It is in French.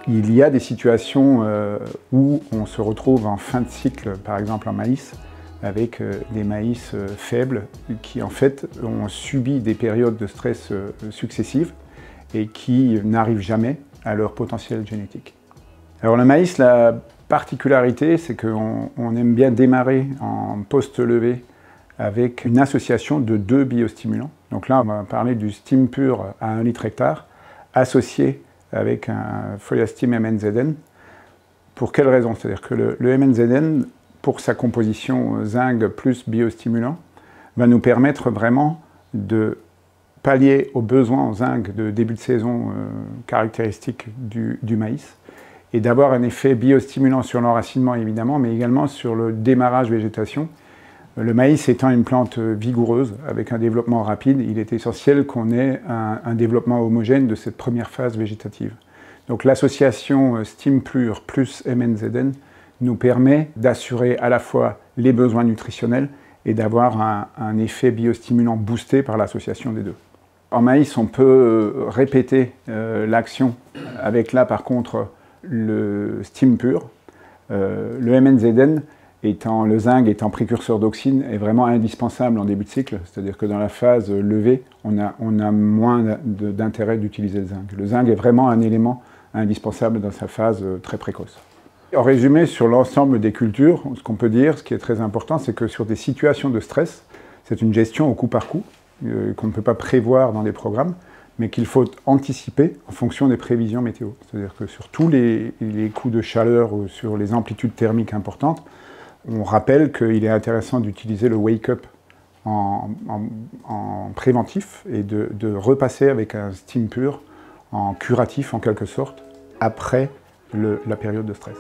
Il y a des situations où on se retrouve en fin de cycle, par exemple en maïs, avec des maïs faibles qui en fait ont subi des périodes de stress successives et qui n'arrivent jamais à leur potentiel génétique. Alors le maïs, la particularité, c'est qu'on aime bien démarrer en post-levée avec une association de 2 biostimulants. Donc là, on va parler du Stim Pur à 1 litre hectare, associé avec un Foliastim MNZN. Pour quelle raison? C'est-à-dire que le MNZN, pour sa composition zinc plus biostimulant, va nous permettre vraiment de pallier aux besoins en zinc de début de saison caractéristiques du maïs et d'avoir un effet biostimulant sur l'enracinement évidemment, mais également sur le démarrage végétation. Le maïs étant une plante vigoureuse, avec un développement rapide, il est essentiel qu'on ait un développement homogène de cette première phase végétative. Donc l'association Stim Pur plus MNZN nous permet d'assurer à la fois les besoins nutritionnels et d'avoir un effet biostimulant boosté par l'association des deux. En maïs, on peut répéter l'action avec là par contre le Stim Pur. Le MNZN, le zinc étant précurseur d'auxine, est vraiment indispensable en début de cycle, c'est-à-dire que dans la phase levée, on a moins d'intérêt d'utiliser le zinc. Le zinc est vraiment un élément indispensable dans sa phase très précoce. En résumé, sur l'ensemble des cultures, ce qu'on peut dire, ce qui est très important, c'est que sur des situations de stress, c'est une gestion au coup par coup, qu'on ne peut pas prévoir dans des programmes, mais qu'il faut anticiper en fonction des prévisions météo. C'est-à-dire que sur tous les coups de chaleur ou sur les amplitudes thermiques importantes, on rappelle qu'il est intéressant d'utiliser le wake-up en préventif et de repasser avec un Stim Pur en curatif en quelque sorte, après la période de stress.